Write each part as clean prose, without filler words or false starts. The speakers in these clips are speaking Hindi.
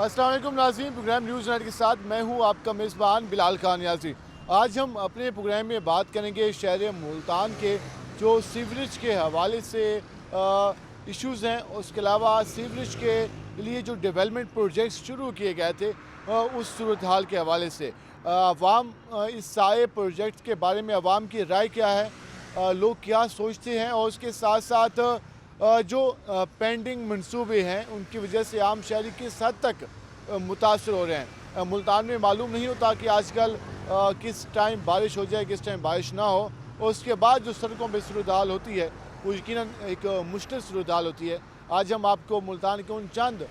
अस्सलाम वालेकुम नाज़रीन, प्रोग्राम न्यूज़ नाइट के साथ मैं हूं आपका मेज़बान बिलाल खान यासी। आज हम अपने प्रोग्राम में बात करेंगे शहर मुल्तान के जो सीवरेज के हवाले से इश्यूज़ हैं, उसके अलावा सीवरेज के लिए जो डेवलपमेंट प्रोजेक्ट्स शुरू किए गए थे उस सूरत हाल के हवाले से अवाम इस सारे प्रोजेक्ट के बारे में अवाम की राय क्या है, लोग क्या सोचते हैं और उसके साथ साथ जो पेंडिंग मंसूबे हैं उनकी वजह से आम शहरी किस हद तक मुतासर हो रहे हैं। मुल्तान में मालूम नहीं होता कि आजकल किस टाइम बारिश हो जाए, किस टाइम बारिश ना हो, और उसके बाद जो सड़कों पर सूरत हाल होती है वो यकीनन एक मुश्किल सूरत हाल होती है। आज हम आपको मुल्तान के उन चंद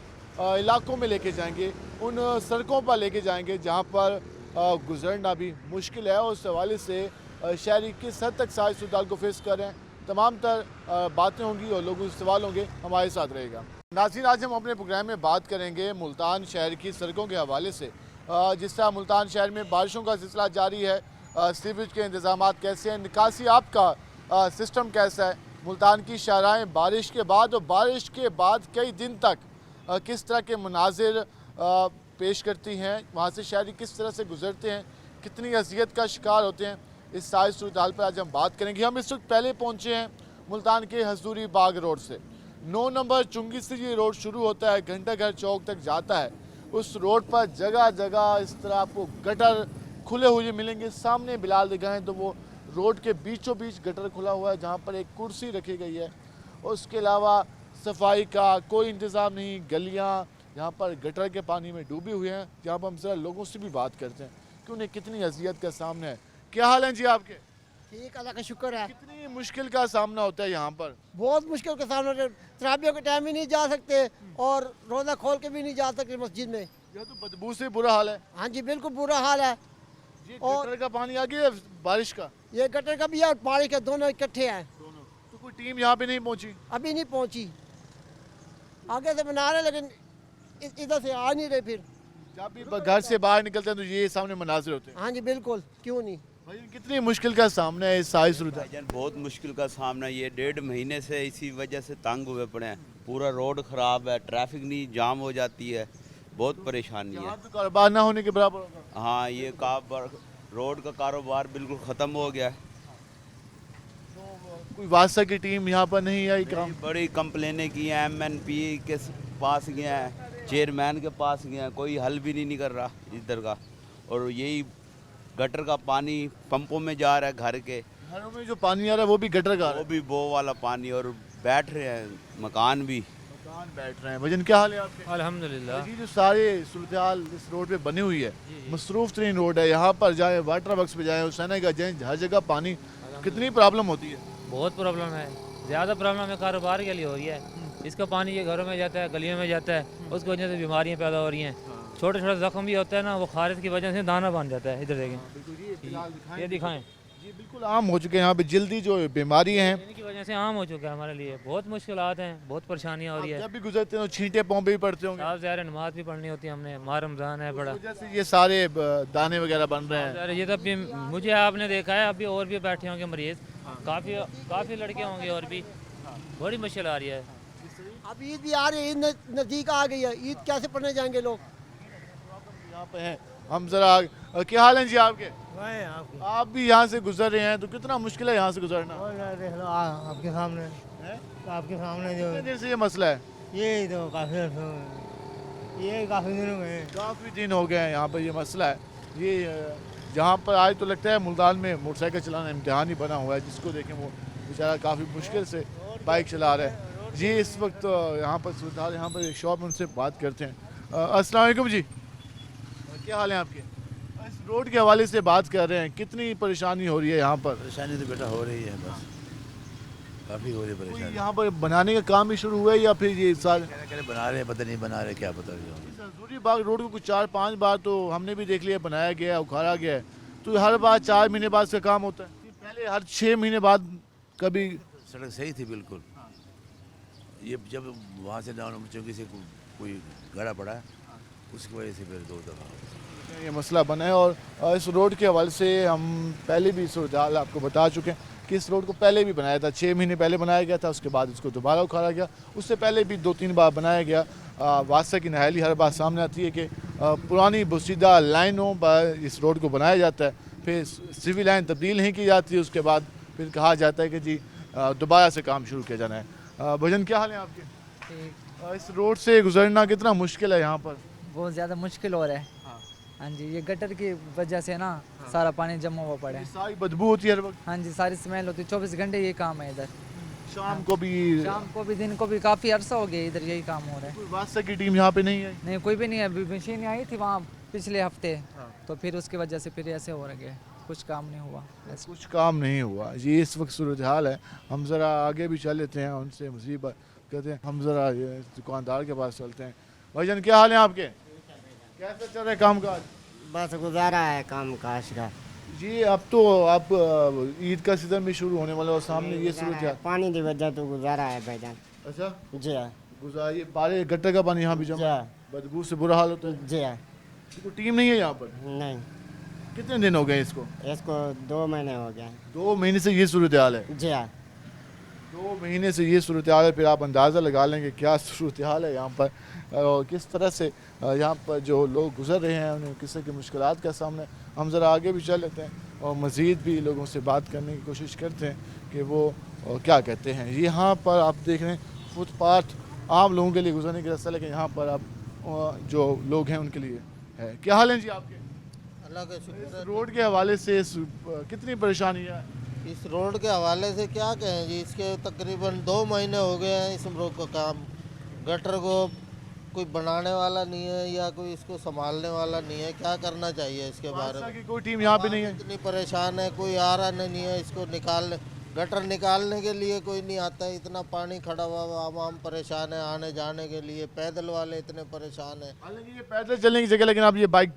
इलाकों में लेके जाएंगे, उन सड़कों पर लेके जाएंगे जहाँ पर गुजरना भी मुश्किल है और उस हवाले से शहरी किस हद तक सारी सूरत हाल को फेस कर रहे हैं। तमाम तर बातें होंगी और लोगों से सवाल होंगे, हमारे साथ रहेगा। नाज़रीन, आज हम अपने प्रोग्राम में बात करेंगे मुल्तान शहर की सड़कों के हवाले से। जिस तरह मुल्तान शहर में बारिशों का सिलसिला जारी है, सीवरेज के इंतजाम कैसे हैं, निकासी आपका सिस्टम कैसा है, मुल्तान की शाहराएँ बारिश के बाद और बारिश के बाद कई दिन तक किस तरह के मनाजिर पेश करती हैं, वहाँ से शहरी किस तरह से गुजरते हैं, कितनी अजियत का शिकार होते हैं, इस सारी सूरत हाल पर आज हम बात करेंगे। हम इस वक्त पहले पहुँचे हैं मुल्तान के हजूरी बाग रोड से। 9 नंबर चुंगी से ये रोड शुरू होता है, घंटा घर चौक तक जाता है। उस रोड पर जगह जगह इस तरह आपको गटर खुले हुए मिलेंगे। सामने बिलाल दिखाएं तो वो रोड के बीचों बीच गटर खुला हुआ है जहाँ पर एक कुर्सी रखी गई है। उसके अलावा सफाई का कोई इंतज़ाम नहीं, गलियाँ यहाँ पर गटर के पानी में डूबी हुई हैं। जहाँ पर हम ज़रा लोगों से भी बात करते हैं कि उन्हें कितनी अजियत का सामना है। क्या हाल है जी आपके? ठीक, अल्लाह का शुक्र है। कितनी मुश्किल का सामना होता है यहाँ पर? बहुत मुश्किल का सामना है। तराबियों के टाइम ही नहीं जा सकते और रोज़ा खोल के भी नहीं जा सकते मस्जिद में। यह तो बदबू से बुरा हाल है। हाँ जी, बिल्कुल बुरा हाल है। ये और गटर का पानी आ गया, बारिश का ये गटर का भी है और पानी का, दोनों इकट्ठे हैं। दोनों। तो कोई टीम यहाँ पे नहीं पहुँची? अभी नहीं पहुंची, आगे से बना रहे लेकिन इधर से आ नहीं रहे। फिर जब भी घर से बाहर निकलते हैं तो ये सामने मनाजिर होते हैं। हाँ जी बिल्कुल, क्यों नहीं। भाई कितनी मुश्किल का सामना है इस सारी सूरत हाल? भाईजान बहुत मुश्किल का सामना, ये 1.5 महीने से इसी वजह से तंग हुए पड़े हैं। पूरा रोड ख़राब है, ट्रैफिक नहीं जाम हो जाती है, बहुत परेशानी है। यहाँ तो कारोबार ना होने के बराबर होगा। हाँ, ये रोड का कारोबार बिल्कुल ख़त्म हो गया है। कोई वास्ता की टीम यहाँ पर नहीं आई काम? बड़ी कंप्लेनें की हैं, MNP के पास गए हैं, चेयरमैन के पास गए हैं, कोई हल भी नहीं कर रहा इधर का। और यही गटर का पानी पंपों में जा रहा है, घर के घरों में जो पानी आ रहा है वो भी गटर का आ रहा वो है। भी बो वाला पानी, और बैठ रहे हैं मकान भी। मकान बैठ रहे हैं। भजन क्या हाल है आपके? अल्हम्दुलिल्लाह। ये जो सारे सूरत हाल इस रोड पे बनी हुई है, मसरूफ तरीन रोड है, यहाँ पर जाए वाटर वर्क्स पे जाए, हुसैना का जाए, हर जगह पानी, कितनी प्रॉब्लम होती है? बहुत प्रॉब्लम है, ज़्यादा प्रॉब्लम है कारोबार के लिए हो रही है। इसका पानी ये घरों में जाता है, गलियों में जाता है, उसकी वजह से बीमारियाँ पैदा हो रही हैं। छोटे छोटे जख्म भी होता है ना, वो खारिश की वजह से दाना बन जाता है। इधर देखें, ये दिखाएं, ये बिल्कुल आम हो चुके हैं यहाँ पे जल्दी जो बीमारी हैं। इनकी वजह से आम हो चुका है हमारे लिए। बहुत मुश्किलात हैं, बहुत परेशानियाँ हो रही है। जब भी गुजरते हैं तो छींटे पाँव पे भी पड़ते होंगे। साफ ज़ाहिर नमाज भी पढ़नी होती है हमने, माह रमज़ान है बड़ा। वजह से ये सारे दाने वगैरह बन रहे हैं। ज़ाहिर ये तो अभी मुझे आपने देखा है, अभी और भी बैठे होंगे मरीज़, काफ़ी लड़के होंगे और भी बड़ी मुश्किल आ रही है। अब ईद भी आ रही है, ईद नज़दीक आ गई है, ईद कैसे पढ़ने जाएंगे लोग। यहाँ पे हैं हम जरा। क्या हाल है जी आपके? आप भी यहाँ से गुजर रहे हैं तो कितना मुश्किल है यहाँ से गुजरना? आपके सामने हैं? आपके सामने जो कितने देर से ये मसला है? ये तो काफी दिन हो गए। काफ़ी दिन हो गए हैं यहाँ पर ये मसला है। ये जहाँ पर आए तो लगता है मुल्तान में मोटरसाइकिल चलाना इम्तिहान ही बना हुआ है। जिसको देखें वो बेचारा काफ़ी मुश्किल से बाइक चला रहा है जी। इस वक्त यहाँ पर सुल्तान, यहाँ पर एक शॉप, उनसे बात करते हैं। अस्सलाम वालेकुम जी, क्या हाल है आपके? इस रोड के हवाले से बात कर रहे हैं, कितनी परेशानी हो रही है यहाँ पर? परेशानी तो बेटा हो रही है, बस काफ़ी हो रही है कोई परेशानी। यहाँ पर बनाने का काम भी शुरू हुआ है या फिर ये साल? कह रहे बना रहे हैं, पता नहीं बना रहे क्या पता नहीं। हजूरी बाग रोड को कुछ 4-5 बार तो हमने भी देख लिया, बनाया गया है, उखाड़ा गया है। तो हर बार 4 महीने बाद इसका काम होता है? पहले हर 6 महीने बाद कभी? सड़क सही थी बिल्कुल। ये जब वहाँ से डाउन चौकी से कोई गड़ा पड़ा है, उसकी वजह से फिर 2 दफ़ा ये मसला बना है। और इस रोड के हवाले से हम पहले भी सूरत हाल आपको बता चुके हैं। कि इस रोड को पहले भी बनाया था, 6 महीने पहले बनाया गया था, उसके बाद इसको दोबारा उखाड़ा गया। उससे पहले भी 2-3 बार बनाया गया। वास्ता की नाहली हर बार सामने आती है कि पुरानी बुसीदा लाइनों पर इस रोड को बनाया जाता है, फिर सिविल लाइन तब्दील नहीं की जाती है, उसके बाद फिर कहा जाता है कि जी दोबारा से काम शुरू किया जाना है। भजन क्या हाल है आपके? इस रोड से गुजरना कितना मुश्किल है यहाँ पर? बहुत ज़्यादा मुश्किल हो रहा है। हाँ जी, ये गटर की वजह से ना सारा पानी जमा हुआ पड़ा है। सारी बदबू होती है हर वक्त, हाँ जी, सारी स्मेल होती है, 24 घंटे ये काम है इधर। शाम को भी। शाम को भी, दिन को भी, काफ़ी अरसा हो गया इधर यही काम हो रहा है। कोई वास्ता की टीम यहाँ पे नहीं है? नहीं, कोई भी नहीं है। अभी मशीन आई थी वहाँ पिछले हफ्ते, तो फिर उसकी वजह से फिर ऐसे हो रहा है, कुछ काम नहीं हुआ। ऐसे कुछ काम नहीं हुआ। ये इस वक्त सूरत हाल है। हम ज़रा आगे भी चल लेते हैं, उनसे मज़ीद बात कहते हैं। हम ज़रा दुकानदार के पास चलते हैं। भाईजान क्या हाल है आपके? कैसे चल रहा है काम काज? बस गुजारा है काम काज का। जी अब तो आप ईद का सीज़न भी शुरू होने वाला है और सामने ये सूरत हाल। पानी की वजह तो गुजारा है भाईजान। अच्छा, जी हाँ, गुजारिए। बारे गटर का पानी यहाँ भी जमा है, बदबू से बुरा हाल होता है। जी हाँ। कोई टीम नहीं है यहाँ पर? नहीं, कितने दिन हो गए इसको? इसको 2 महीने हो गए। 2 महीने से ये सूरत हाल है। जी हाँ। 2 महीने से ये सूरत हाल है। फिर आप अंदाज़ा लगा लेंगे क्या सूरत हाल है यहाँ पर और किस तरह से यहाँ पर जो लोग गुजर रहे हैं उन्हें किस तरह की मुश्किलात का सामना। हम ज़रा आगे भी चल लेते हैं और मज़ीद भी लोगों से बात करने की कोशिश करते हैं कि वो क्या कहते हैं। यहाँ पर आप देख रहे हैं फुटपाथ आम लोगों के लिए गुजरने का रास्ता, लेकिन यहाँ पर आप जो लोग हैं उनके लिए है। क्या हाल है जी आपके? अल्लाह का शुक्र इस रोड के हवाले से कितनी परेशानी है? इस रोड के हवाले से क्या कहें जी, इसके तकरीबन 2 महीने हो गए हैं इस रोड का काम। गटर को कोई बनाने वाला नहीं है या कोई इसको संभालने वाला नहीं है। क्या करना चाहिए इसके बारे वास्ता में? की कोई टीम यहाँ पे नहीं है? इतनी परेशान है, कोई आ रहा नहीं है इसको निकालने। गटर निकालने के लिए कोई नहीं आता है। इतना पानी खड़ा हुआ, आवाम परेशान है आने जाने के लिए। पैदल वाले इतने परेशान है। हालांकि ये पैदल चलने की जगह, लेकिन आप ये बाइक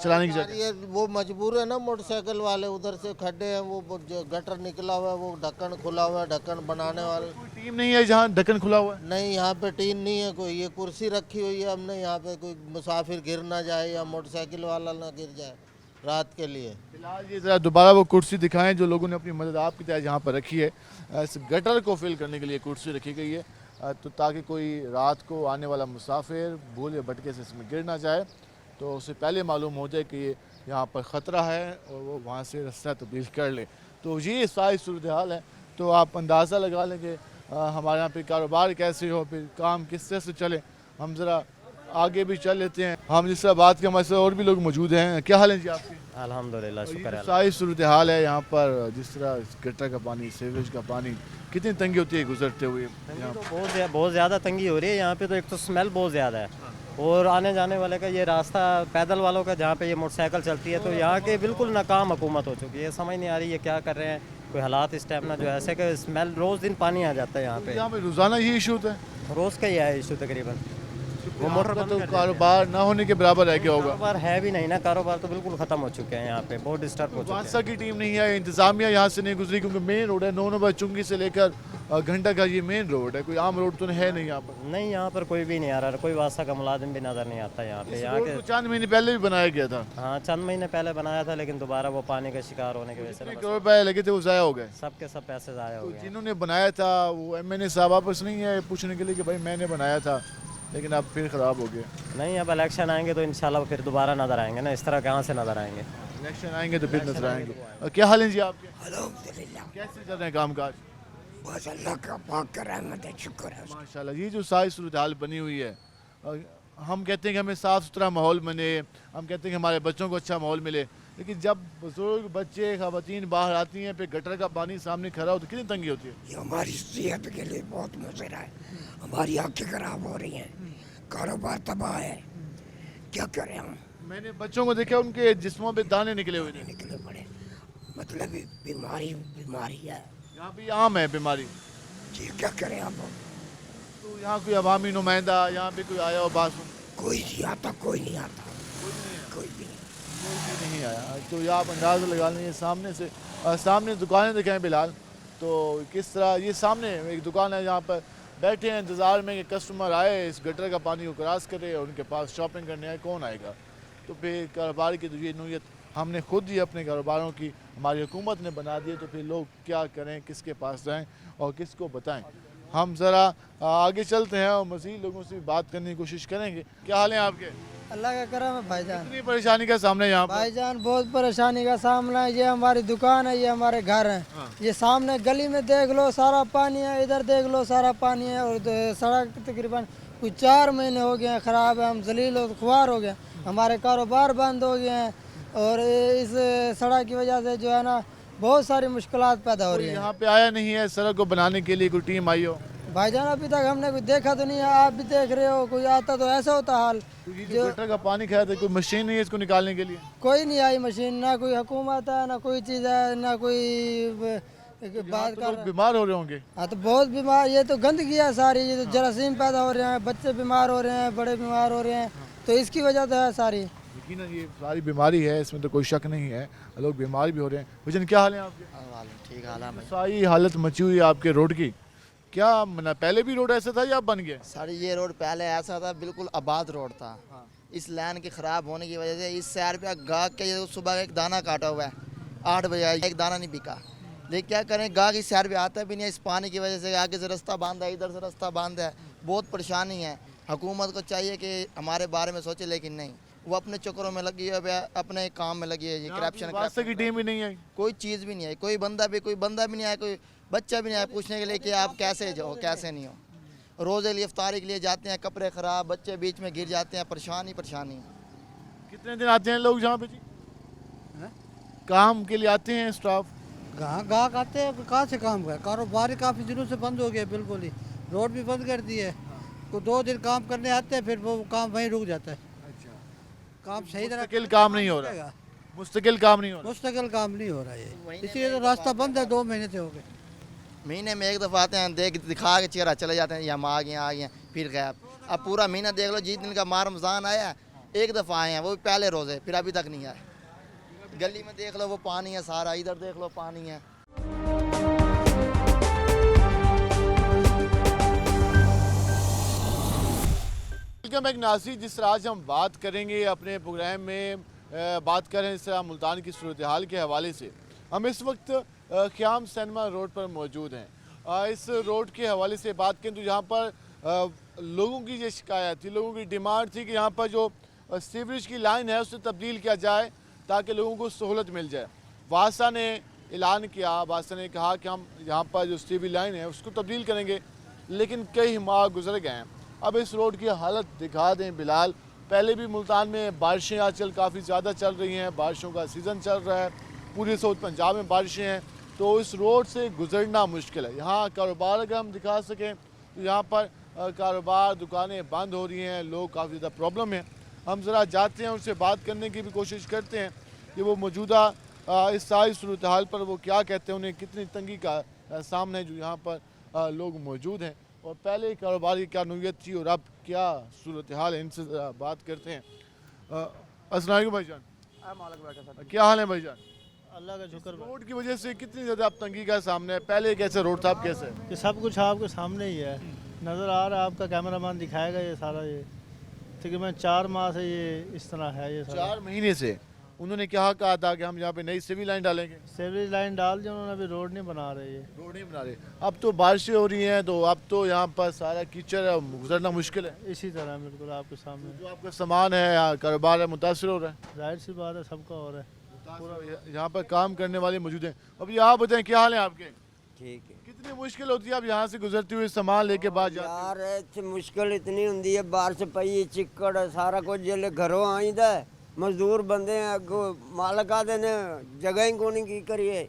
चलाने की जगह। ये वो मजबूर है ना, मोटरसाइकिल वाले उधर से खड्डे हैं, वो जो गटर निकला हुआ है, वो ढक्कन खुला हुआ है, ढक्कन बनाने वाले कोई टीम नहीं है जहाँ ढक्कन खुला हुआ है? नहीं। यहाँ पे टीन नहीं है कोई। ये कुर्सी रखी हुई है हमने, यहाँ पे कोई मुसाफिर गिर ना जाए या मोटरसाइकिल वाला ना गिर जाए रात के लिए। फिलहाल ये ज़रा दोबारा वो कुर्सी दिखाएं जो लोगों ने अपनी मदद आपकी तरह यहाँ पर रखी है। इस गटर को फिल करने के लिए कुर्सी रखी गई है तो ताकि कोई रात को आने वाला मुसाफिर भूल या भटके से इसमें गिर ना जाए, तो उससे पहले मालूम हो जाए कि यहाँ पर ख़तरा है और वो वहाँ से रास्ता तब्दील कर ले। तो ये सारी सूरत हाल है। तो आप अंदाज़ा लगा लें कि हमारे यहाँ पे कारोबार कैसे हो, फिर काम किस तरह से चले। हम ज़रा आगे भी चल लेते हैं। हम जिस तरह बात के हमारे साथ और भी लोग मौजूद हैं। क्या हाल है जी आपके? अल्हम्दुलिल्लाह, और ये शुक्र जो है। सारी सूरत हाल है यहाँ पर, जिस तरह गटर का पानी, सीवरेज का पानी, कितनी तंगी होती है गुजरते हुए यहाँ? तो बहुत ज़्यादा तंगी हो रही है यहाँ पे। तो एक तो स्मेल बहुत ज़्यादा है और आने जाने वाले का ये रास्ता पैदल वालों का, जहाँ पे ये मोटरसाइकिल चलती है, तो यहाँ के बिल्कुल नाकाम हुकूमत हो चुकी है। समझ नहीं आ रही है क्या कर रहे हैं। कोई हालात इस टाइम ना जो ऐसे कि स्मेल रोज़ दिन पानी आ जाता है यहाँ पे। यहाँ पे रोज़ाना ये इशू होता है? रोज़ का ही है इशू तकरीबन। वो मोटर आपका बंद तो कर देते हैं। कारोबार ना होने के बराबर रह गया होगा। कारोबार है भी नहीं ना, कारोबार तो बिल्कुल ख़त्म हो चुके हैं यहाँ पे, बहुत डिस्टर्ब हो चुके हैं। वास्ता की टीम नहीं है, इंतजामिया यहाँ से नहीं गुजरी क्योंकि मेन रोड है। 9 नंबर चुंगी से लेकर घंटा का ये मेन रोड है, कोई आम रोड तो है नहीं यहाँ पर। नहीं, यहाँ पर कोई भी नहीं आ रहा, कोई वास्ता का मुलाजिम भी नज़र नहीं आता यहाँ पे। इस यहाँ रोड के को चंद महीने पहले भी बनाया गया था। हाँ, चंद महीने पहले बनाया था, लेकिन दोबारा वो पानी का शिकार होने की वजह से कितने ना करोड़ रुपए लगे थे वो ज़ाया हो गए। सब के सब पैसे ज़ाया हो तो गए। जिन्होंने बनाया था वो MNA साहब वापस नहीं है पूछने के लिए कि भाई मैंने बनाया था, लेकिन अब फिर ख़राब हो गया। नहीं, अब इलेक्शन आएंगे तो इंशाल्लाह फिर दोबारा नज़र आएंगे ना। इस तरह कहाँ से नज़र आएंगे? इलेक्शन आएंगे तो फिर नजर आएंगे। और क्या हाल है जी आपके? अल्हम्दुलिल्लाह, कैसे चल रहे हैं काम काज? बस अल्लाह का पाक का रहमत है, शुक्र है। माशाल्लाह, ये जो सारी सूरत हाल बनी हुई है, हम कहते हैं कि हमें साफ़ सुथरा माहौल बने, हम कहते हैं कि हमारे बच्चों को अच्छा माहौल मिले, लेकिन जब बुजुर्ग बच्चे ख़वातीन बाहर आती हैं, फिर गटर का पानी सामने खड़ा हो तो कितनी तंगी होती है। ये हमारी सेहत के लिए बहुत मुज़र है। हमारी आंखें खराब हो रही हैं, कारोबार तबाह है, क्या करें हम? मैंने बच्चों को देखा उनके जिस्मों पे दाने निकले हुए थे। निकले पड़े, मतलब बीमारी है। यहाँ पे आम है बीमारी। जी, क्या करें अब? तो यहाँ कोई अवामी नुमाइंदा, यहाँ पे कोई आया हो बात सुन? कोई नहीं आता, कोई नहीं आता, कोई भी नहीं। कोई भी नहीं आया। तो ये आप अंदाज़ा लगा लें, सामने से सामने दुकानें दिखाएं बिलाल, तो किस तरह ये सामने एक दुकान है, यहाँ पर बैठे हैं इंतज़ार में कि कस्टमर आए, इस गटर का पानी को क्रॉस करे और उनके पास शॉपिंग करने आए। कौन आएगा? तो फिर कारोबार की तो ये नोयत हमने खुद ही अपने कारोबारों की हमारी हुकूमत ने बना दिए, तो फिर लोग क्या करें, किसके पास जाएं और किसको बताएं। हम ज़रा आगे चलते हैं और मज़ीद लोगों से बात करने की कोशिश करेंगे। क्या हाल है आपके? अल्लाह का करम है भाईजान। कितनी परेशानी का सामना है यहाँ पर? भाईजान बहुत परेशानी का सामना है। ये हमारी दुकान है, ये हमारे घर है। ये सामने गली में देख लो सारा पानी है, इधर देख लो सारा पानी है। और सड़क तकरीबन कुछ 4 महीने हो गए हैं ख़राब है। हम जलील और खुआर हो गए, हमारे कारोबार बंद हो गए हैं। और इस सड़क की वजह से जो है ना बहुत सारी मुश्किलात पैदा हो रही हैं। यहाँ पे आया नहीं है सड़क को बनाने के लिए, कोई टीम आई हो? भाईजान अभी तक हमने कुछ देखा तो नहीं है, आप भी देख रहे हो, कोई आता तो ऐसा होता हाल। जो गटर का पानी खाया था, कोई मशीन नहीं है इसको निकालने के लिए? कोई नहीं आई मशीन, ना कोई हुकूमत है, ना कोई चीज़ है, ना कोई बात कर। लोग बीमार हो रहे होंगे। हाँ तो बहुत बीमार, ये तो गंदगी है सारी, ये तो जरासीम पैदा हो रहे हैं, बच्चे बीमार हो रहे हैं, बड़े बीमार हो रहे हैं, तो इसकी वजह तो है सारी। यकीनन ये सारी बीमारी है, इसमें तो कोई शक नहीं है, लोग बीमार भी हो रहे हैं। भजन क्या हाल है आपके? ठीक हाल है सारी हालत मची हुई है आपके रोड की, क्या मना पहले भी रोड ऐसा था या बन गया? सर ये रोड पहले ऐसा था, बिल्कुल आबाद रोड था। इस लाइन के ख़राब होने की वजह से इस 4 रुपया गाहक के सुबह एक दाना काटा हुआ है, 8 बजे एक दाना नहीं बिका। लेकिन क्या करें, गाहक इस 4 रुपये आता भी नहीं है। इस पानी की वजह से आगे से रास्ता बंद है, इधर से रास्ता बंद है, बहुत परेशानी है। हुकूमत को चाहिए कि हमारे बारे में सोचे, लेकिन नहीं, वो अपने चक्करों में लगी है, अपने काम में लगी है। ये करप्शन की टीम भी नहीं आई, कोई चीज़ भी नहीं है, कोई बंदा भी नहीं आया, कोई बच्चा भी नहीं आया पूछने के लिए कि आप कैसे जाओ कैसे नहीं हो। रोज़ इफ्तारी के लिए जाते हैं, कपड़े ख़राब, बच्चे बीच में गिर जाते हैं, परेशानी। कितने दिन आते हैं लोग जहाँ पे जी? काम के लिए आते हैं स्टाफ? गाहक आते हैं, कहाँ से काम कर, कारोबार ही काफ़ी दिनों से बंद हो गया, बिल्कुल ही रोड भी बंद कर दी है। को 2 दिन काम करने आते हैं, फिर वो काम वहीं रुक जाता है। काम सही तरह मुस्तकिल काम नहीं हो रहा, मुस्तकिल काम नहीं हो रहा, मुस्तकिल काम नहीं हो रहा है, इसलिए तो रास्ता बंद है, 2 महीने से हो गए। महीने में एक दफ़ा आते हैं, दिखा के चेहरा चले जाते हैं, हम आ गए फिर गए। अब पूरा महीना देख लो, जिस दिन का माह रमज़ान आया, एक दफ़ा आए हैं, वो भी पहले रोज़े, फिर अभी तक नहीं आए। गली में देख लो वो पानी है सारा, इधर देख लो पानी है। वेलकम बैक नाज़रीन, जिस तरह आज हम बात करेंगे अपने प्रोग्राम में, बात कर रहे हैं इस तरह मुल्तान की सूरत हाल के हवाले से। हम इस वक्त क़याम सिनेमा रोड पर मौजूद हैं। इस रोड के हवाले से बात करें तो यहाँ पर लोगों की ये शिकायत थी, लोगों की डिमांड थी कि यहाँ पर जो सीवरेज की लाइन है उसे तब्दील किया जाए ताकि लोगों को सहूलत मिल जाए। वासा ने ऐलान किया, वासा ने कहा कि हम यहाँ पर जो सीवरेज लाइन है उसको तब्दील करेंगे, लेकिन कई माह गुजर गए हैं। अब इस रोड की हालत दिखा दें बिलाल। पहले भी मुल्तान में बारिशें आजकल काफ़ी ज़्यादा चल रही हैं, बारिशों का सीज़न चल रहा है, पूरे साउथ पंजाब में बारिशें हैं, तो इस रोड से गुजरना मुश्किल है। यहाँ कारोबार अगर हम दिखा सकें तो यहाँ पर कारोबार, दुकानें बंद हो रही हैं, लोग काफ़ी ज़्यादा प्रॉब्लम है। हम ज़रा जाते हैं, उनसे बात करने की भी कोशिश करते हैं कि वो मौजूदा इस सारी सूरत हाल पर वो क्या कहते हैं, उन्हें कितनी तंगी का सामना है जो यहाँ पर लोग मौजूद हैं, और पहले कारोबार की क्या नौयत थी और अब क्या सूरत हाल है। इनसे बात करते हैं। अस्सलाम वालेकुम भाईजान, क्या हाल है भाईजान? अल्लाह का शुक्र। रोड की वजह से कितनी ज़्यादा अब तंगी का सामने है, पहले कैसे रोड था अब कैसे है? ये सब कुछ आपके सामने ही है, नज़र आ रहा है, आपका कैमरामैन दिखाएगा ये सारा। ये तकरीबन 4 माह से ये इस तरह है। ये 4 महीने से उन्होंने क्या कहा था कि हम यहाँ पे नई सिविल लाइन डालेंगे, सीवरेज लाइन डाल दी उन्होंने, अभी रोड नहीं बना रहे, ये रोड नहीं बना रहे। अब तो बारिशें हो रही हैं, तो अब तो यहाँ पर सारा कीचड़ है, गुजरना मुश्किल है। इसी तरह बिल्कुल आपके सामने जो आपका सामान है या कारोबार है मुतासर हो रहा है, जाहिर सी बात है, सबका हो रहा है। पूरा यहाँ पर काम करने वाले मौजूद हैं। अब यहाँ बताएं क्या हाल है आपके? ठीक है। कितनी मुश्किल होती है आप यहाँ से गुजरती हुई सामान लेके बाद जाते यार इतनी मुश्किल इतनी होंगी है, बारिश पई, चिक्कड़ सारा कुछ, जेले घरों आई दा मजदूर बंदे हैं, अगो मालक आते ने जगह ही कोनी की करिए।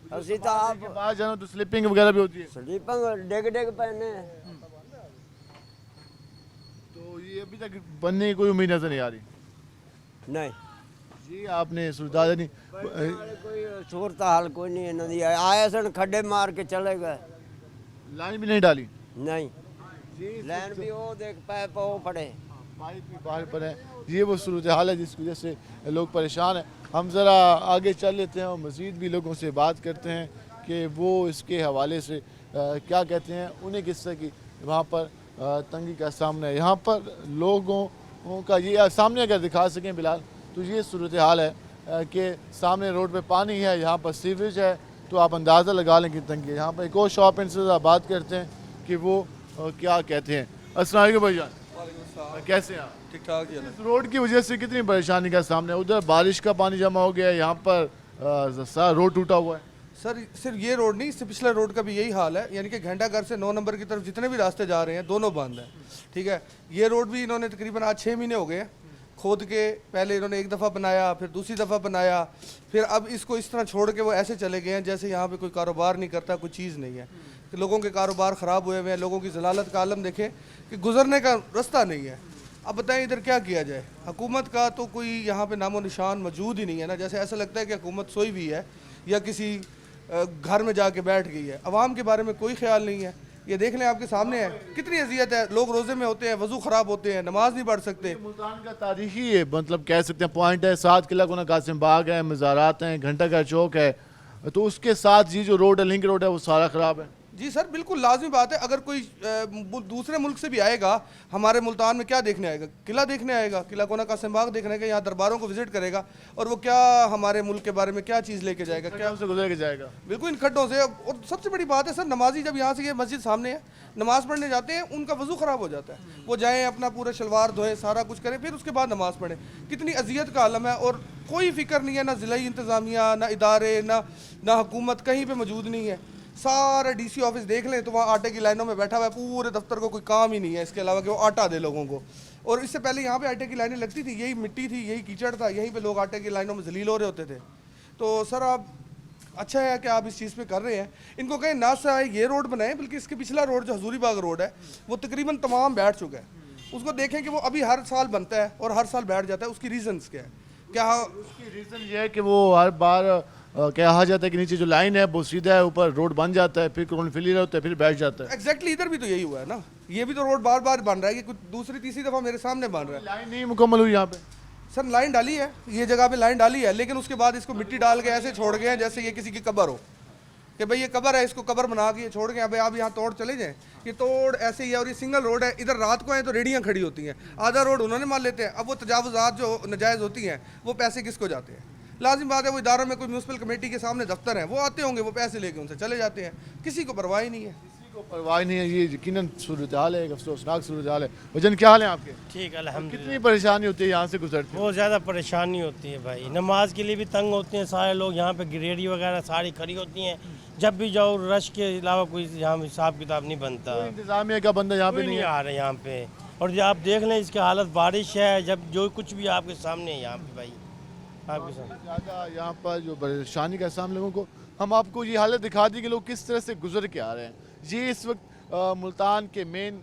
असी तो आप बाहर जाना तो स्लिपिंग वगैरह भी होती है, स्लीपिंग डेग पहने। तो ये अभी तक बनने की कोई उम्मीद नजर नहीं आ रही। नहीं जी आपने सुधार नहीं, कोई सूरत हाल कोई नहीं है, नदी आए सन खड्डे मार के चले गए, लाइन भी नहीं डाली। नहीं लाइन भी वो देख पाए वो पड़े, पाइप भी बाहर पर है। ये वो सूरत हाल है जिसकी वजह से लोग परेशान हैं। हम ज़रा आगे चल लेते हैं और मज़ीद भी लोगों से बात करते हैं कि वो इसके हवाले से क्या कहते हैं, उन्हें किस तरह की वहाँ पर तंगी का सामना है। यहाँ पर लोगों का ये सामने अगर दिखा सकें बिलाल, तो ये सूरत हाल है के सामने रोड पे पानी है, यहाँ पर सीवरेज है, तो आप अंदाज़ा लगा लें कि तंगी है। यहाँ पर एक और शॉप इनसे बात करते हैं कि वो क्या कहते हैं। अस्सलाम वालेकुम भाईजान, कैसे हैं आप? ठीक ठाक ही है। इस रोड की वजह से कितनी परेशानी का सामने, उधर बारिश का पानी जमा हो गया है, यहाँ पर सारा रोड टूटा हुआ है। सर सिर्फ ये रोड नहीं, इससे पिछले रोड का भी यही हाल है, यानी कि घंटाघर से 9 नंबर की तरफ जितने भी रास्ते जा रहे हैं दोनों बंद हैं। ठीक है, ये रोड भी इन्होंने तकरीबन आज 6 महीने हो गए हैं खोद के। पहले इन्होंने एक दफ़ा बनाया, फिर दूसरी दफ़ा बनाया, फिर अब इसको इस तरह छोड़ के वो ऐसे चले गए हैं जैसे यहाँ पे कोई कारोबार नहीं करता, कोई चीज़ नहीं है। कि लोगों के कारोबार ख़राब हुए हुए हैं, लोगों की जलालत का आलम देखें कि गुजरने का रास्ता नहीं है। अब बताएं इधर क्या किया जाए। हुकूमत का तो कोई यहाँ पे नामो निशान मौजूद ही नहीं है ना, जैसे ऐसा लगता है कि हुकूमत सोई हुई है या किसी घर में जाके बैठ गई है। अवाम के बारे में कोई ख्याल नहीं है। ये देख लें, आपके सामने है कितनी अजियत है। लोग रोज़े में होते हैं, वज़ू ख़राब होते हैं, नमाज नहीं पढ़ सकते। मुल्तान का तारीखी है, मतलब कह सकते हैं पॉइंट है। 7 किला गुना कासिम बाग है, मज़ारात हैं, घंटाघर चौक है, तो उसके साथ ये जो रोड है, लिंक रोड है, वो सारा ख़राब है। जी सर, बिल्कुल लाजमी बात है। अगर कोई दूसरे मुल्क से भी आएगा हमारे मुल्तान में, क्या देखने आएगा? किला देखने आएगा, किला कोना कासिम बाग देखने का, यहाँ दरबारों को विजिट करेगा, और वो क्या हमारे मुल्क के बारे में क्या चीज़ लेके जाएगा? क्या उसे गुजर के जाएगा? बिल्कुल इन खड्डों से। और सबसे बड़ी बात है सर, नमाजी जब यहाँ से ये मस्जिद सामने है, नमाज़ पढ़ने जाते हैं, उनका वज़ू ख़राब हो जाता है। वो जाएँ अपना पूरा शलवार धोएं, सारा कुछ करें, फिर उसके बाद नमाज़ पढ़ें। कितनी अजियत का आलम है, और कोई फ़िक्र नहीं है, ना ज़िलाई इंतज़ामिया, ना इदारे, ना हुकूमत कहीं पर मौजूद नहीं है। सारा डीसी ऑफिस देख लें तो वहाँ आटे की लाइनों में बैठा हुआ है, पूरे दफ्तर को कोई काम ही नहीं है इसके अलावा कि वो आटा दे लोगों को। और इससे पहले यहाँ पे आटे की लाइनें लगती थी, यही मिट्टी थी, यही कीचड़ था, यहीं पे लोग आटे की लाइनों में जलील हो रहे होते थे। तो सर आप, अच्छा है कि आप इस चीज़ पे कर रहे हैं। इनको कहें ना से ये रोड बनाएं, बल्कि इसके पिछला रोड जो हजूरी बाग रोड है वो तकरीबन तमाम बैठ चुका है। उसको देखें कि वो अभी हर साल बनता है और हर साल बैठ जाता है। उसकी रीज़न्स क्या है? क्या उसकी रीज़न ये है कि वो हर बार कहा जाता है कि नीचे जो लाइन है वो सीधा है, ऊपर रोड बन जाता है, फिर कौन फिलियर होता है, फिर बैठ जाता है। एग्जैक्टली इधर भी तो यही हुआ है ना। ये भी तो रोड बार बार बन रहा है, कि कुछ दूसरी तीसरी दफ़ा मेरे सामने बन रहा है। लाइन नहीं मुकम्मल हुई यहाँ पे। सर लाइन डाली है, ये जगह पे लाइन डाली है, लेकिन उसके बाद इसको मिट्टी डाल के ऐसे छोड़ गए हैं जैसे ये किसी की कब्र हो, कि भाई ये कब्र है, इसको कब्र बना के छोड़ गए। भाई आप यहाँ तोड़ चले जाएं, ये तोड़ ऐसे ही है। और ये सिंगल रोड है, इधर रात को आए तो रेडियाँ खड़ी होती हैं, आधा रोड उन्होंने मान लेते हैं। अब वो तजावुज़ात जो नाजायज़ होती हैं वो पैसे किसको जाते हैं? लाजिम बात है, वो इदारों में कोई म्यूनसिपल कमेटी के सामने दफ्तर है, वो आते होंगे, वो पैसे लेके उनसे चले जाते हैं, किसी को परवाह ही नहीं है। किसी को परवाह नहीं है। ये यकीनन सूरत हाल है, एक अफसोसनाक सूरत हाल है। वजन क्या हाल है आपके? ठीक अल्हम्दुलिल्लाह। कितनी परेशानी होती है यहाँ से गुजरते? बहुत ज़्यादा परेशानी होती है भाई, नमाज के लिए भी तंग होते हैं सारे लोग। यहाँ पे रेडी वगैरह सारी खड़ी होती हैं, जब भी जाओ रश के अलावा कोई यहाँ हिसाब किताब नहीं बनता। इंतजामिया का बंदा यहाँ पे नहीं आ रहा यहाँ पे। और जब आप देख लें इसकी हालत, बारिश है, जब जो कुछ भी आपके सामने है यहाँ पे भाई, आपके सामने ज़्यादा यहाँ पर जो परेशानी का सामने लोगों को, हम आपको ये हालत दिखा दी कि लोग किस तरह से गुजर के आ रहे हैं। ये इस वक्त मुल्तान के मेन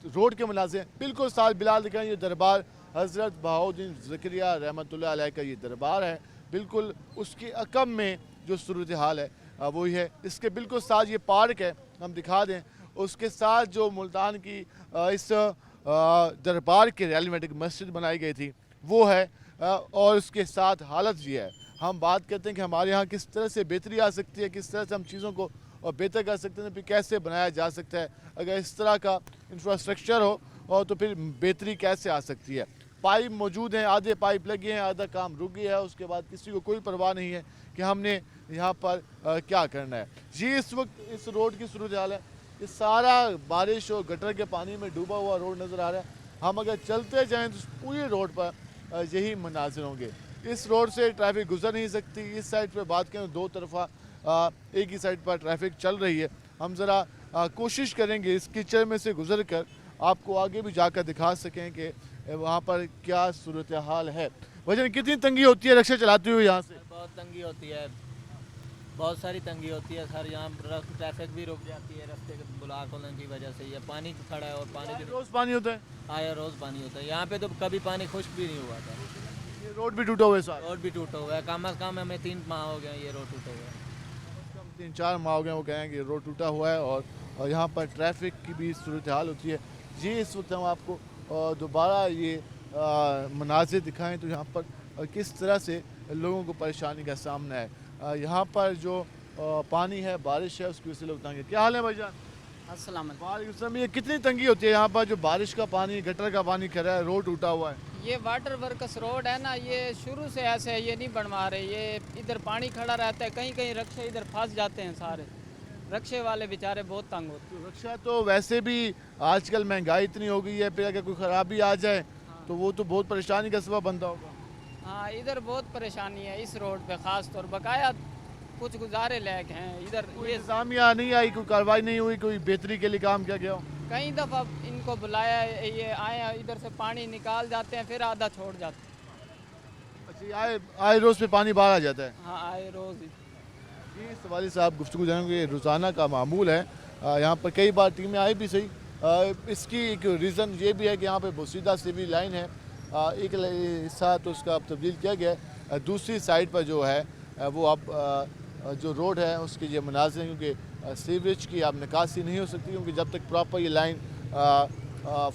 रोड के मुनाज़े हैं। बिल्कुल साथ बिलाल दिखाएं, ये दरबार हज़रत बहाउद्दीन ज़करिया रहमतुल्लाह अलैह का ये दरबार है। बिल्कुल उसके अकब में जो सूरत हाल है वही है। इसके बिल्कुल साथ ये पार्क है, हम दिखा दें। उसके साथ जो मुल्तान की इस दरबार के रैली में एक मस्जिद बनाई गई थी वो है, और उसके साथ हालत ये है। हम बात करते हैं कि हमारे यहाँ किस तरह से बेहतरी आ सकती है, किस तरह से हम चीज़ों को बेहतर कर सकते हैं, फिर कैसे बनाया जा सकता है। अगर इस तरह का इंफ्रास्ट्रक्चर हो और तो फिर बेहतरी कैसे आ सकती है। पाइप मौजूद हैं, आधे पाइप लगे हैं, आधा काम रुक गया है, उसके बाद किसी को कोई परवाह नहीं है कि हमने यहाँ पर क्या करना है। जी इस वक्त इस रोड की सूरत हाल है, ये सारा बारिश और गटर के पानी में डूबा हुआ रोड नज़र आ रहा है। हम अगर चलते जाएँ तो पूरी रोड पर यही मनाजिर होंगे। इस रोड से ट्रैफिक गुजर नहीं सकती। इस साइड पे बात करें दो तरफा एक ही साइड पर ट्रैफिक चल रही है। हम ज़रा कोशिश करेंगे इस कीचड़ में से गुजर कर आपको आगे भी जाकर दिखा सकें कि वहाँ पर क्या सूरत हाल है। वजन कितनी तंगी होती है रिक्शा चलाते हुए यहाँ से? बहुत तंगी होती है, बहुत सारी तंगी होती है सर। यहाँ ट्रैफिक भी रुक जाती है रास्ते के ब्लॉक होने की वजह से। ये पानी खड़ा है और पानी रोज़ पानी होता है। हाँ यार रोज़ पानी होता है यहाँ पे, तो कभी पानी खुश्क भी नहीं हुआ था। ये रोड भी टूटा हुआ है सर? रोड भी टूटा हुआ है, कम अज़ कम हमें 3 माह हो गए ये रोड टूटा हुआ है। 3-4 माह हो गए वो कहेंगे रोड टूटा हुआ है, और यहाँ पर ट्रैफिक की भी सूरत हाल होती है। जी इस वक्त हम आपको दोबारा ये मनाजिर दिखाएं तो यहाँ पर किस तरह से लोगों को परेशानी का सामना है। यहाँ पर जो पानी है, बारिश है, उसकी वजह से लोग तंग हैं। क्या हाल है भाईजान? अस्सलाम वालेकुम। वालेकुम सलाम। ये कितनी तंगी होती है यहाँ पर, जो बारिश का पानी, गटर का पानी खड़ा है, रोड टूटा हुआ है? ये वाटर वर्कस रोड है ना, ये शुरू से ऐसे है, ये नहीं बनवा रहे। ये इधर पानी खड़ा रहता है, कहीं कहीं रक्शे इधर फंस जाते हैं सारे, रक्शे वाले बेचारे बहुत तंग होते हैं। रक्षा तो वैसे भी आजकल महंगाई इतनी हो गई है, फिर अगर कोई खराबी आ जाए तो वो तो बहुत परेशानी का सबब बनता होगा। हाँ, इधर बहुत परेशानी है इस रोड पे ख़ास तौर। बकाया कुछ गुजारे लायक हैं इधर। ये इंतजामिया नहीं आई, कोई कार्रवाई नहीं हुई, कोई बेहतरी के लिए काम किया गया हो? कई दफ़ा इनको बुलाया, ये आए इधर से पानी निकाल जाते हैं, फिर आधा छोड़ जाते हैं। अच्छा, आए रोज़ पे पानी बाहर आ जाता है? हाँ, आए रोज़ ही। ये सवाली साहब गुफ्तगू जानेंगे, रोज़ाना का मामूल है। यहाँ पर कई बार टीमें आई भी सही। इसकी एक रीज़न ये भी है कि यहाँ पे बोसीदा सिविल लाइन है, एक हिस्सा तो उसका अब तब्दील किया गया है, दूसरी साइड पर जो है वो अब जो रोड है उसके ये मनाजिर हैं, क्योंकि सीवरेज की अब निकासी नहीं हो सकती, क्योंकि जब तक प्रॉपर ये लाइन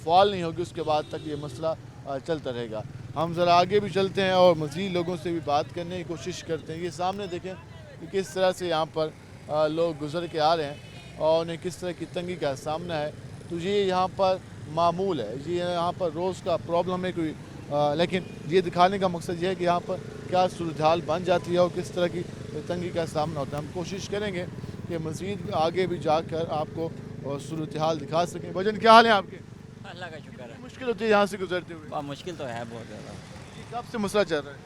फॉल नहीं होगी उसके बाद तक ये मसला चलता रहेगा। हम ज़रा आगे भी चलते हैं और मज़ीद लोगों से भी बात करने की कोशिश करते हैं। ये सामने देखें कि किस तरह से यहाँ पर लोग गुजर के आ रहे हैं और उन्हें किस तरह की तंगी का सामना है। तो ये यहाँ पर मामूल है, ये यहाँ पर रोज़ का प्रॉब्लम है कोई, लेकिन ये दिखाने का मकसद ये है कि यहाँ पर क्या सूरत हाल बन जाती है और किस तरह की तंगी का सामना होता है। हम कोशिश करेंगे कि मज़ीद आगे भी जाकर आपको सूरत हाल दिखा सकें। भजन, क्या हाल है आपके? अल्लाह का शुक्र है। मुश्किल होती है यहाँ से गुजरते हुए? मुश्किल तो है बहुत ज़्यादा। कब से मसला चल रहा है?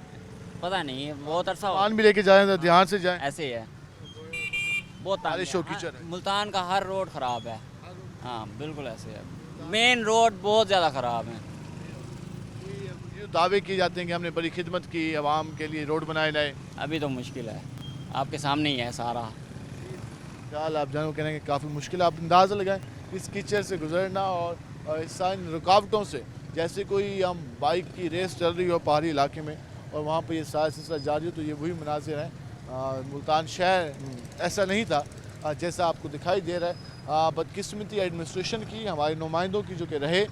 पता नहीं, बहुत अरसा हो। सामान भी लेके जाएं तो ध्यान से जाएं। ऐसे ही है, बहुत बारिश हो, कीचड़ है। मुल्तान का हर रोड ख़राब है। हाँ बिल्कुल ऐसे है, मेन रोड बहुत ज़्यादा ख़राब है। ये दावे किए जाते हैं कि हमने बड़ी खिदमत की, आवाम के लिए रोड बनाए लाए। अभी तो मुश्किल है, आपके सामने ही है सारा। फिलहाल आप जानों कहने कि काफ़ी मुश्किल है। आप अंदाज़ा लगाएं इस कीचड़ से गुजरना और इस इन रुकावटों से, जैसे कोई हम बाइक की रेस चल रही हो पहाड़ी इलाके में और वहाँ पर ये सारा सिलसिला जारी हो, तो ये वही मनाजिर हैं। मुल्तान शहर ऐसा नहीं था जैसा आपको दिखाई दे रहा है। बदकिस्मती एडमिनिस्ट्रेशन की, हमारे नुमाइंदों की जो कि रहे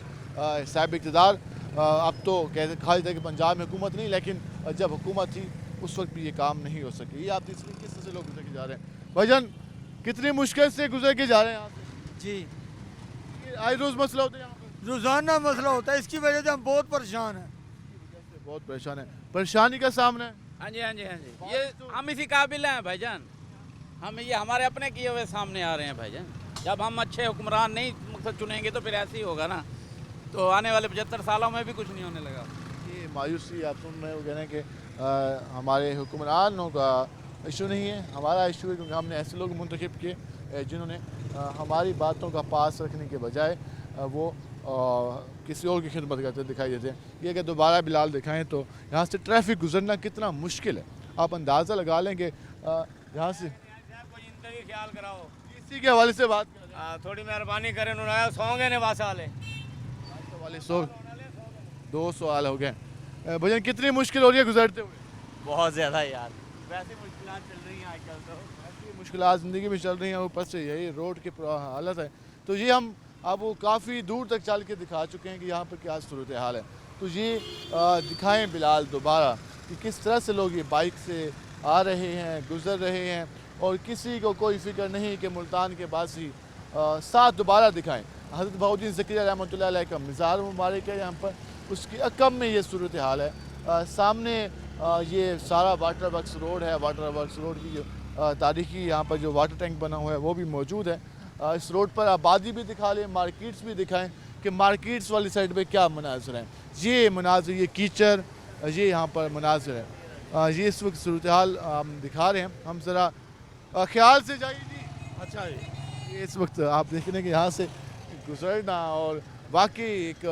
साहिब इक़्तिदार, अब तो कहते कहा जाता है कि पंजाब में हुकूमत नहीं, लेकिन जब हुकूमत थी उस वक्त भी ये काम नहीं हो सके। ये आप इसलिए किस तरह से लोग गुजर के जा रहे हैं। भजन, कितनी मुश्किल से गुजर के जा रहे हैं यहाँ से? जी, आए रोज़ मसला होता है यहाँ पर? रोज़ाना मसला होता है, इसकी वजह से हम बहुत परेशान हैं। बहुत परेशान है, परेशानी का सामना है। हाँ जी, हाँ जी, हाँ जी, ये हम इसी काबिल हैं भाईजान। हम ये हमारे अपने किए हुए सामने आ रहे हैं भाईजान। जब हम अच्छे हुक्मरान नहीं मकसद चुनेंगे तो फिर ऐसे ही होगा ना, तो आने वाले 75 सालों में भी कुछ नहीं होने लगा। ये मायूसी आप सुन रहे हो, कहना है कि हमारे हुक्मरानों का इशू नहीं है, हमारा इशू है, क्योंकि हमने ऐसे लोग मुंतखब किए जिन्होंने हमारी बातों का पास रखने के बजाय वो किसी और की खिदमत करते दिखाई देते हैं। ये अगर दोबारा बिलाल दिखाएं तो यहाँ से ट्रैफिक गुजरना कितना मुश्किल है। आप अंदाज़ा लगा लें कि यहाँ से जिंदगी ख्याल कराओ, इसी के हवाले से बात थोड़ी मेहरबानी करें, उन्होंने सोंगे ने वासा वाले 2 सवाल हो गए। भजन, कितनी मुश्किल हो रही है गुजरते हुए? बहुत ज़्यादा यार, वैसे मुश्किलात चल रही हैं आजकल, तो ऐसी मुश्किलात ज़िंदगी में चल रही हैं, ऊपर से यही रोड की हालत है। तो ये हम अब वो काफ़ी दूर तक चल के दिखा चुके हैं कि यहाँ पर क्या सूरत हाल है। तो ये दिखाएं बिलाल दोबारा कि किस तरह से लोग ये बाइक से आ रहे हैं, गुज़र रहे हैं और किसी को कोई फ़िक्र नहीं कि मुल्तान के बासी साथ दोबारा दिखाएं। हज़रत बहाउद्दीन ज़करिया रहमतुल्लाह अलैह का मज़ार मुबारक है यहाँ पर, उसकी अकब में ये सूरत हाल है। सामने ये सारा वाटर वर्क्स रोड है, वाटर वर्क्स रोड की जो तारीखी यहाँ पर जो वाटर टैंक बना हुआ है वो भी मौजूद है। इस रोड पर आबादी भी दिखा लें, मार्केट्स भी दिखाएं कि मार्केट्स वाली साइड पे क्या मनाजिर हैं। ये मनाजिर, ये कीचड़, ये यहाँ पर मनाजिर है। ये इस वक्त सूरत हाल हम दिखा रहे हैं। हम ज़रा ख्याल से जाइए जी। अच्छा, ये इस वक्त आप देख रहे हैं कि यहाँ से गुजरना और वाकई एक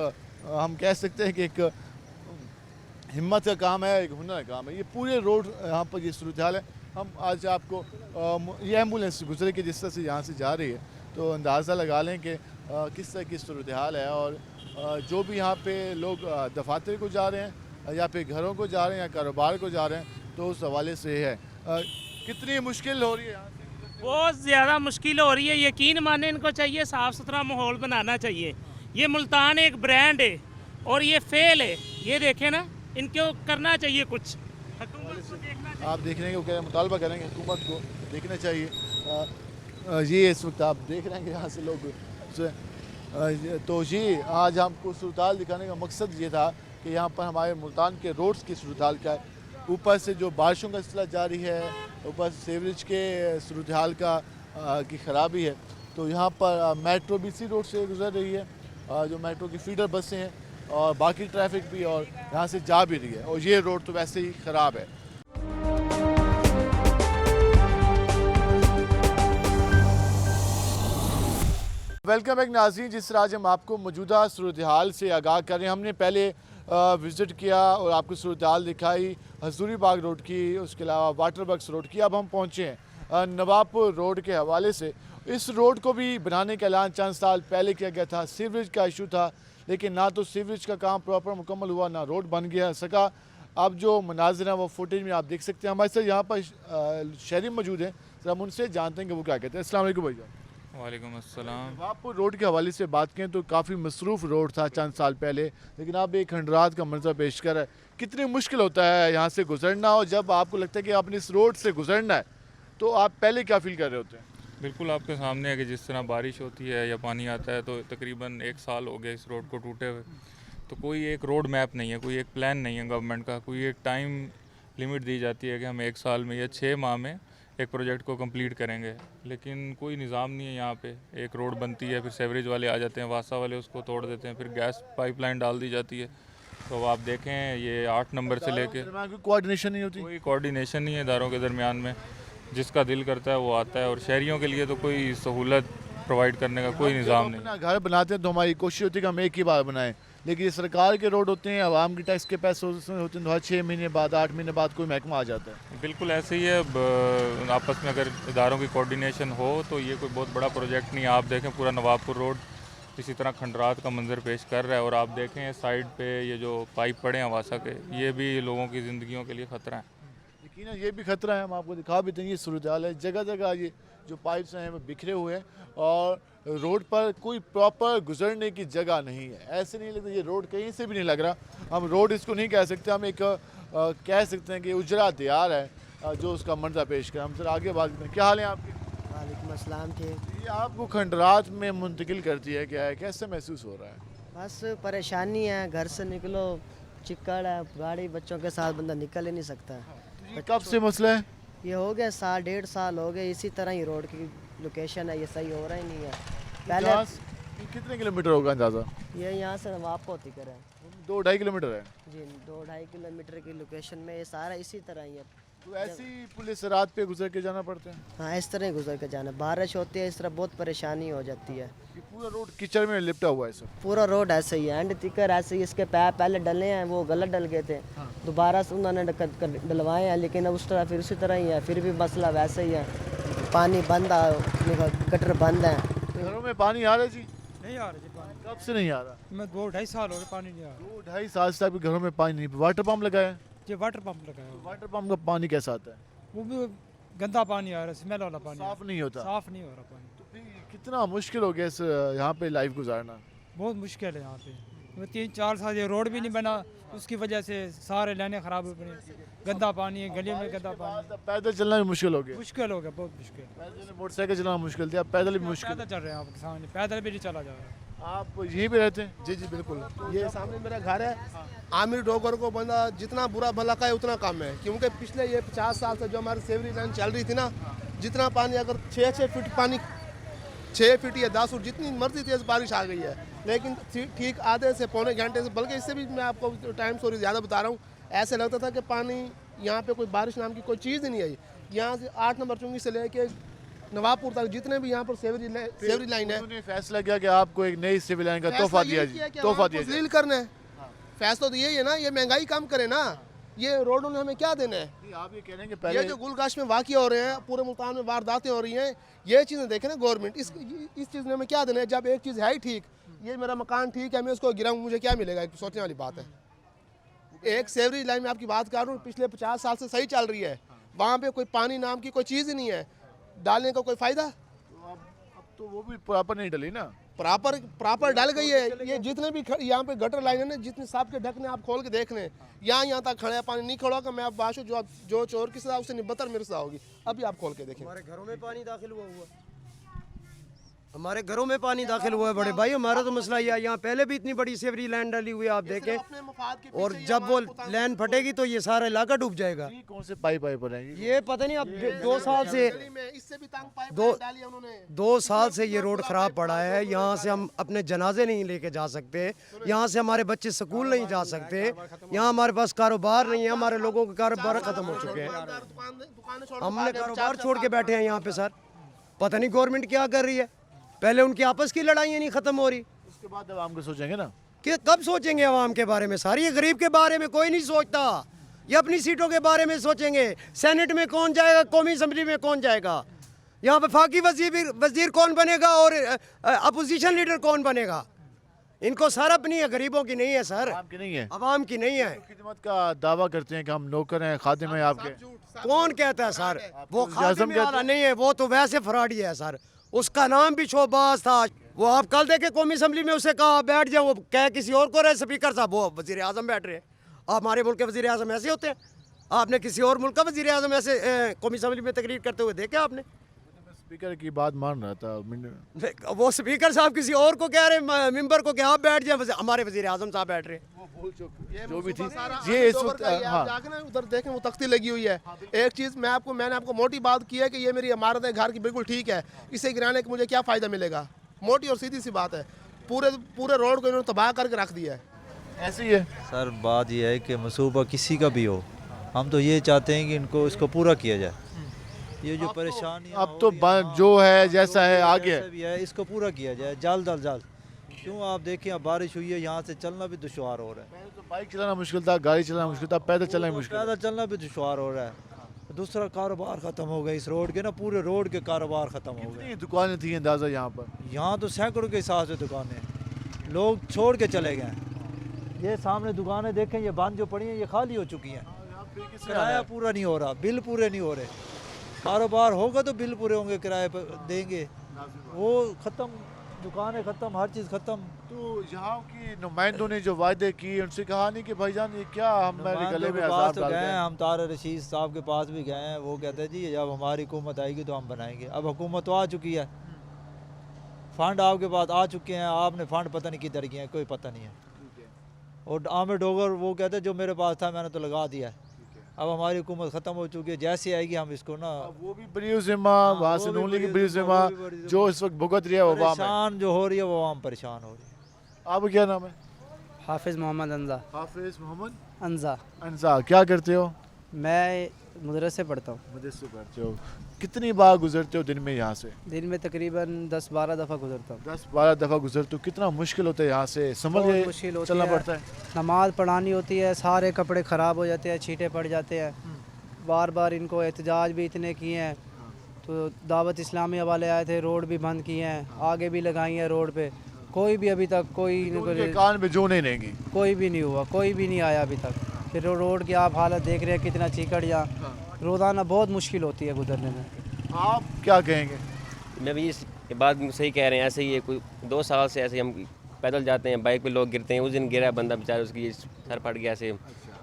हम कह सकते हैं कि एक हिम्मत का काम है, एक हुनर का काम है। ये पूरे रोड यहाँ पर ये सूरत हाल है। हम आज आपको ये एम्बुलेंस गुजरे के जिस तरह से यहाँ से जा रही है तो अंदाज़ा लगा लें कि किस तरह की सूरत हाल है। और जो भी यहाँ पे लोग दफातर को जा रहे हैं या फिर घरों को जा रहे हैं या कारोबार को जा रहे हैं तो उस हवाले से है। कितनी मुश्किल हो रही है यहाँ से? बहुत ज़्यादा मुश्किल हो रही है। यकीन माने इनको चाहिए साफ़ सुथरा माहौल बनाना चाहिए। ये मुल्तान एक ब्रांड है और ये फेल है, ये देखें ना, इनको करना चाहिए कुछ। आप देखने को कह मुतालबा करेंगे हुकूमत को देखना चाहिए। ये इस वक्त आप देख रहे हैं कि यहाँ से लोग तो ये आज हमको सूरत दिखाने का मकसद ये था कि यहाँ पर हमारे मुल्तान के रोड्स की सूरत क्या है। ऊपर से जो बारिशों का सिलसिला जारी है, ऊपर से सीवरेज के सूरत हाल की ख़राबी है। तो यहाँ पर मेट्रो भी इसी रोड से गुजर रही है, जो मेट्रो की फीडर बसें हैं और बाकी ट्रैफिक भी और यहाँ से जा भी रही है, और ये रोड तो वैसे ही ख़राब है। वेलकम बैक नाज़रीन, जिस तरह आज हम आपको मौजूदा सूरत हाल से आगाह कर रहे हैं। हमने पहले विज़िट किया और आपको सूरत हाल दिखाई हजूरी बाग रोड की, उसके अलावा वाटर वर्क्स रोड की। अब हम पहुँचे हैं नवाबपुर रोड के हवाले से। इस रोड को भी बनाने का ऐलान चंद साल पहले किया गया था। सीवरेज का इशू था, लेकिन ना तो सीवरेज का काम प्रॉपर मुकम्मल हुआ, ना रोड बन गया सका। अब जो मनाजिर हैं वो फुटेज में आप देख सकते हैं। हमारे साथ यहाँ पर शहरी मौजूद हैं, तो हम उनसे जानते हैं कि वो क्या कहते हैं। अस्सलाम वालेकुम भैया। वालेकुम अस्सलाम। नवाबपुर रोड के हवाले से बात करें तो काफ़ी मसरूफ़ रोड था चंद साल पहले, लेकिन अब एक खंडरात का मंजर पेश कर है। कितनी मुश्किल होता है यहाँ से गुजरना, और जब आपको लगता है कि आपने इस रोड से गुजरना है तो आप पहले क्या फील कर रहे होते हैं? बिल्कुल आपके सामने है कि जिस तरह बारिश होती है या पानी आता है, तो तकरीबन 1 साल हो गया इस रोड को टूटे हुए। तो कोई एक रोड मैप नहीं है, कोई एक प्लान नहीं है गवर्नमेंट का, कोई एक टाइम लिमिट दी जाती है कि हम 1 साल में या 6 माह में एक प्रोजेक्ट को कंप्लीट करेंगे, लेकिन कोई निज़ाम नहीं है यहाँ पे। एक रोड बनती है, फिर सेवरेज वाले आ जाते हैं, वासा वाले उसको तोड़ देते हैं, फिर गैस पाइपलाइन डाल दी जाती है। तो अब आप देखें ये 8 नंबर से लेके कोऑर्डिनेशन नहीं होती, कोई कोऑर्डिनेशन नहीं है इदारों के दरमियान में। जिसका दिल करता है वो आता है, और शहरियों के लिए तो कोई सहूलत प्रोवाइड करने का कोई निज़ाम नहीं। अपना घर बनाते हैं तो हमारी कोशिश होती है कि हम एक ही बार बनाएं, लेकिन ये सरकार के रोड होते हैं, आवाम के टैक्स के पैसे होते हैं, तो हर 6 महीने बाद 8 महीने बाद कोई महकमा आ जाता है। बिल्कुल ऐसे ही है। आपस में अगर इदारों की कोऑर्डिनेशन हो तो ये कोई बहुत बड़ा प्रोजेक्ट नहीं है। आप देखें पूरा नवाबपुर रोड इसी तरह खंडरात का मंजर पेश कर रहा है, और आप देखें साइड पे ये जो पाइप पड़े हैं वासा के, ये भी लोगों की ज़िंदगियों के लिए ख़तरा है। यकीनन ये भी खतरा है, हम आपको दिखा भी देंगे। सूरत हाल है, जगह जगह ये जो पाइप्स हैं वो बिखरे हुए हैं, और रोड पर कोई प्रॉपर गुजरने की जगह नहीं है। ऐसे नहीं लगता ये रोड कहीं से भी नहीं लग रहा। हम रोड इसको नहीं कह सकते, हम एक कह सकते हैं कि उजरा दियार है जो उसका मंजर पेश कर। हम सर आगे बात करते हैं। क्या हाल है आपके? वालेकुम अस्सलाम। ठीक। ये आपको खंडरात में मुंतकिल करती है, क्या है, कैसे महसूस हो रहा है? बस परेशानी है, घर से निकलो चिक्कड़ है, गाड़ी बच्चों के साथ बंदा निकल ही नहीं सकता। ये कब से मसला है? ये हो गया 1.5 साल हो गए इसी तरह ही। रोड की लोकेशन है, ये सही हो रहा ही नहीं है। पहले कितने किलोमीटर होगा अंदाज़ा? ये यहाँ से नवाब होती करें 2-2.5 किलोमीटर है जी। 2-2.5 किलोमीटर की लोकेशन में ये सारा इसी तरह ही है। तो ऐसी पुलिस रात पे गुजर के जाना पड़ता है? हाँ, इस तरह ही गुजर के जाना। बारिश होती है इस तरह बहुत परेशानी हो जाती है। ये पूरा रोड कीचड़ में लिपटा हुआ है सर? पूरा रोड ऐसे ही है, एंड तिकर ऐसे ही। इसके पैर पहले डले हैं, वो गलत डल गए थे, दोबारा से उन्होंने डलवाए हैं, लेकिन अब उस तरह फिर उसी तरह ही है, फिर भी मसला वैसे ही है। पानी बंद है, गटर बंद है। घरों में पानी आ रहा है जी? नहीं आ रहा जी पानी। कब से नहीं आ रहा? मैं 2-2.5 साल हो गए पानी नहीं आ रहा। 2-2.5 साल से आपके घरों में पानी नहीं। वाटर पंप लगाया? जी वाटर पंप लगाया। वाटर पंप का पानी कैसा आता है? वो भी गंदा पानी आ रहा है, स्मेल वाला पानी। साफ नहीं होता? साफ नहीं हो रहा पानी। तो फिर कितना मुश्किल हो गया इस यहाँ पे लाइफ गुजारना? बहुत मुश्किल है यहाँ पे। 3-4 साल ये रोड भी नहीं बना, उसकी वजह से सारे लाइनें खराब हो गई। गंदा पानी है, गली में गंदा पानी। पैदल चलना भी मुश्किल हो गया? मुश्किल हो गया, बहुत मुश्किल। मोटरसाइकिल चलाना मुश्किल था, पैदल भी मुश्किल। पैदल चल रहे हैं आपके सामने, पैदल भी नहीं चला जा रहा। आप यहीं पे रहते हैं? जी जी बिल्कुल। ये सामने मेरा घर है। आमिर डोगर को बंदा जितना बुरा भला का है उतना कम है, क्योंकि पिछले ये 50 साल से जो हमारी सेवरी लाइन चल रही थी ना, जितना पानी अगर 6 फीट पानी 6 फीट या 10 फीट जितनी मर्जी तेज़ बारिश आ गई है, लेकिन ठीक आधे से पौने घंटे से, बल्कि इससे भी मैं आपको टाइम सॉरी ज़्यादा बता रहा हूँ, ऐसे लगता था कि पानी यहाँ पे कोई बारिश नाम की कोई चीज़ ही नहीं आई। यहाँ से 8 नंबर चुंगी से लेके नवाबपुर तक जितने भी यहाँ पर सेवरी लाइन है, उन्होंने फैसला किया कि आपको एक नई सिविल लाइन का तोहफा दिया तब्दील करना है। फैसला तो यही है ना, ये महंगाई कम करे ना, ये रोडों ने हमें क्या देना है? आप ये कह रहे हैं कि पहले ये जो गुलगाश में वाक़या हो रहे हैं, पूरे मुल्तान में वारदातें हो रही हैं, ये चीज़ें देखें ना गवर्नमेंट, इस चीज़ ने हमें क्या देना है? जब एक चीज़ है ही ठीक, ये मेरा मकान ठीक है, मैं उसको गिराऊँ, मुझे क्या मिलेगा? एक सोचने वाली बात है। एक सेवरी लाइन में आपकी बात कर रहा हूँ, पिछले 50 साल से सही चल रही है, वहाँ पे कोई पानी नाम की कोई चीज़ ही नहीं है, डालने का कोई फ़ायदा? अब तो वो भी प्रॉपर नहीं डली ना। प्रॉपर डाल गई है। ये जितने भी यहाँ पे गटर लाइन है ना, जितने सांप के ढकने आप खोल के देख लें, यहाँ तक खड़ा है पानी, नहीं खड़ा होगा मैं आप बाशो जो चोर की सजा उससे निबत्तर मेरी सजा होगी। अभी आप खोल के देखें, हमारे घरों में पानी दाखिल हुआ। हमारे घरों में पानी दाखिल हुआ है बड़े भाई। हमारा तो मसला ये है, यहाँ पहले भी इतनी बड़ी सेवरी लाइन डाली हुई है आप देखें, और जब वो लाइन फटेगी तो ये सारा इलाका डूब जाएगा। कौन से पाइप पड़ेंगे ये पता नहीं, अब 2 साल से 2 साल से ये रोड खराब पड़ा है। यहाँ से हम अपने जनाजे नहीं लेके जा सकते, यहाँ से हमारे बच्चे स्कूल नहीं जा सकते, यहाँ हमारे पास कारोबार नहीं है, हमारे लोगों के कारोबार खत्म हो चुके हैं। हमने कारोबार छोड़ के बैठे हैं यहाँ पे सर। पता नहीं गवर्नमेंट क्या कर रही है। पहले उनकी आपस की लड़ाइयाँ नहीं खत्म हो रही, उसके बाद आवाम को सोचेंगे ना कि कब सोचेंगे आवाम के बारे में। सारी ये गरीब के बारे में कोई नहीं सोचता, ये अपनी सीटों के बारे में सोचेंगे। सेनेट में कौन जाएगा, कौमी असम्बली में कौन जाएगा, यहाँ पे फाकी वजीर कौन बनेगा और अपोजिशन लीडर कौन बनेगा। इनको सर अपनी है, गरीबों की नहीं है सर, आवाम की नहीं है। आवाम की नहीं है। खिदमत का दावा करते हैं कि हम नौकर हैं, खादिम हैं आपके। कौन कहता है सर, वो खादिम वाला नहीं है, वो तो वैसे फराडी है सर। उसका नाम भी शोबाज था। वो आप कल देखे कौमी असम्बली में उसे कहा बैठ जाओ, वो कह किसी और को रहे स्पीकर साहब, वो वजीर आजम बैठ रहे हैं। आप हमारे मुल्क के वजीर आजम ऐसे होते हैं? आपने किसी और मुल्क का वजीर आजम ऐसे कौमी असम्बली में तकरीर करते हुए देखे आपने? स्पीकर की बात मान रहा था, वो स्पीकर साहब किसी और को कह रहे मेंबर को कि आप बैठ जाए, हमारे वजीर आजम साहब बैठ रहे हैं। जो भी थी ये इस वक्त उधर देखें वो तख्ती लगी हुई है। एक चीज़ मैंने आपको मोटी बात की है कि ये मेरी इमारत है घर की, बिल्कुल ठीक है, इसे गिराने का मुझे क्या फ़ायदा मिलेगा? मोटी और सीधी सी बात है। पूरे रोड को इन्होंने तबाह करके रख दिया है। ऐसी है सर। बात यह है कि मसूबा किसी का भी हो, हम तो ये चाहते हैं कि इनको इसको पूरा किया जाए। ये जो परेशानी अब तो जो है जैसा है आगे भी है, इसको पूरा किया जाए जल्द अज जल्द। क्यों आप देखिए अब बारिश हुई है, यहाँ से चलना भी दुश्वार हो रहा है। तो बाइक चलाना मुश्किल था, गाड़ी चलाना मुश्किल था, पैदल चलना मुश्किल, पैदल चलना भी दुश्वार हो रहा है। दूसरा कारोबार ख़त्म हो गया इस रोड के ना, पूरे रोड के कारोबार ख़त्म हो गए। दुकानें थी अंदाज़ा यहाँ पर? यहाँ तो सैकड़ों के हिसाब से दुकानें, लोग छोड़ के चले गए। ये सामने दुकानें देखें, ये बंद जो पड़ी हैं ये खाली हो चुकी हैं। किराया पूरा नहीं हो रहा, बिल पूरे नहीं हो रहे। कारोबार होगा तो बिल पूरे होंगे, किराए पर देंगे, वो ख़त्म, दुकानें ख़त्म, हर चीज़ ख़त्म। तो यहाँ की नुमाइंदों ने जो वायदे किए उनसे कहा नहीं कि भाईजान ये क्या हमारे गले में अज़ाब डाल रहे हैं? हम तारा रशीद साहब के पास भी गए हैं, वो कहते हैं जी जब हमारी हुकूमत आएगी तो हम बनाएंगे। अब हुकूमत तो आ चुकी है, फंड आपके पास आ चुके हैं, आपने फंड पता नहीं किधर गए हैं, कोई पता नहीं है। और आमिर डोगर वो कहते हैं जो मेरे पास था मैंने तो लगा दिया है। अब हमारी हुकूमत ख़त्म हो चुकी है, जैसे आएगी हम इसको ना, वो भी बड़ी ज़िम्मा वहाँ से नून लीग की बड़ी ज़िम्मा जो इस वक्त भुगत रही है, वो परेशान जो हो रही है, वो आम परेशान हो रही है। आपका क्या नाम है? हाफिज़ मोहम्मद अंजा। हाफिज़ मोहम्मद अंजा। अंजा, क्या करते हो? मैं मदरसे पढ़ता हूँ। मदरसे पढ़ते हो? कितनी बार गुजरते हो दिन में यहाँ से? दिन में तकरीबन 10-12 दफ़ा गुजरता हूँ। 10-12 दफ़ा गुजरते हो? कितना मुश्किल होता है यहाँ से, समझ के चलना पड़ता है। नमाज पढ़ानी होती है, सारे कपड़े ख़राब हो जाते हैं, छींटे पड़ जाते हैं। बार बार इनको एहतजाज भी इतने किए हैं, तो दावत इस्लामी वाले आए थे, रोड भी बंद किए हैं, आगे भी लगाई है रोड पे, कोई भी अभी तक कोई कान में जो नहीं रहेंगी, कोई भी नहीं हुआ, कोई भी नहीं आया अभी तक। फिर रोड की आप हालत देख रहे हैं, कितना चीकड़ यहाँ, रोज़ाना बहुत मुश्किल होती है गुजरने में। आप क्या कहेंगे? मैं भी इस बात सही कह रहे हैं। ऐसे ही है, कोई 2 साल से ऐसे हम पैदल जाते हैं, बाइक पे लोग गिरते हैं। उस दिन गिरा बंदा बेचारा, उसकी सर फट गया, ऐसे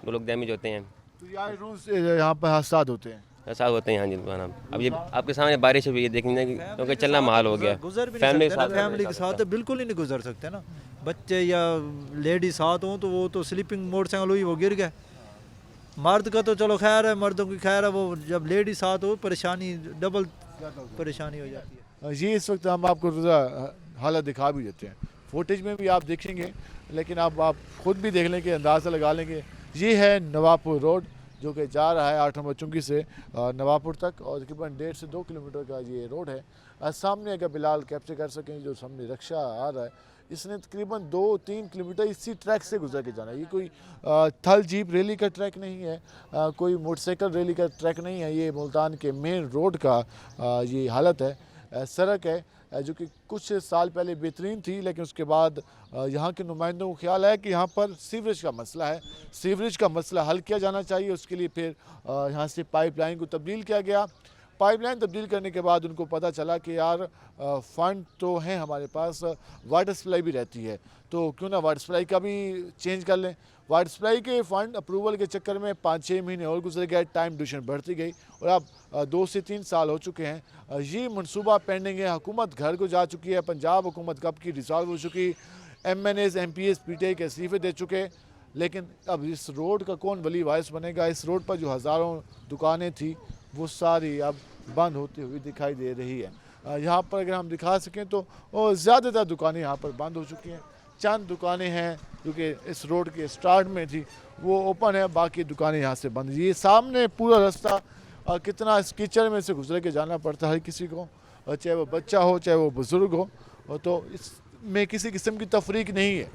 2 लोग डैमेज होते हैं। तो यार रोज़ यहाँ पर हादसा होते हैं? ऐसा होते हैं हाँ जी। अब ये आपके सामने बारिश हुई है, देखने क्योंकि चलना महाल हो गया। फैमिली के साथ बिल्कुल ही नहीं गुजर सकते ना, बच्चे या लेडी साथ हों तो वो तो स्लीपिंग मोटरसाइकिल हुई, वो गिर गए। मर्द का तो चलो खैर है, मर्दों की खैर है, वो जब लेडी साथ हो परेशानी डबल परेशानी हो जाती है। ये इस वक्त हम आपको हालत दिखा भी देते हैं, फुटेज में भी आप देखेंगे, लेकिन आप खुद भी देख लें कि अंदाज़ा लगा लेंगे। ये है नवाबपुर रोड जो कि जा रहा है 8 नंबर चुंगी से नवाबपुर तक, और तकरीबन 1.5 से 2 किलोमीटर का ये रोड है। सामने अगर बिलाल कैप्चर कर सकें, जो सामने रक्षा आ रहा है, इसने तकरीबन 2-3 किलोमीटर इसी ट्रैक से गुजर के जाना है। ये कोई थल जीप रैली का ट्रैक नहीं है, कोई मोटरसाइकिल रैली का ट्रैक नहीं है। ये मुल्तान के मेन रोड का ये हालत है। सड़क है जो कि कुछ साल पहले बेहतरीन थी, लेकिन उसके बाद यहाँ के नुमाइंदों को ख्याल है कि यहाँ पर सीवरेज का मसला है, सीवरेज का मसला हल किया जाना चाहिए। उसके लिए फिर यहाँ से पाइपलाइन को तब्दील किया गया। पाइपलाइन तब्दील करने के बाद उनको पता चला कि यार फ़ंड तो हैं हमारे पास, वाटर सप्लाई भी रहती है, तो क्यों ना वाटर सप्लाई का भी चेंज कर लें। वाटर सप्लाई के फ़ंड अप्रूवल के चक्कर में 5-6 महीने और गुजर गए, टाइम ड्यूरेशन बढ़ती गई और अब 2 से 3 साल हो चुके हैं। ये मनसूबा पेंडिंग है, हुकूमत घर को जा चुकी है, पंजाब हुकूमत कब की रिजॉल्व हो चुकी, MNAs MPs PTI के इस्तीफे दे चुके, लेकिन अब इस रोड का कौन वली वारिस बनेगा। इस रोड पर जो हज़ारों दुकानें थी वो सारी अब बंद होती हुई दिखाई दे रही है। यहाँ पर अगर हम दिखा सकें तो ज़्यादातर दुकानें यहाँ पर बंद हो चुकी हैं। चंद दुकानें हैं जो कि इस रोड के स्टार्ट में थी वो ओपन है, बाकी दुकानें यहाँ से बंद। ये सामने पूरा रास्ता कितना इस कीचड़ में से गुजर के जाना पड़ता है किसी को, चाहे वो बच्चा हो चाहे वो बुज़ुर्ग हो, तो इसमें किसी किस्म की तफरीक नहीं है।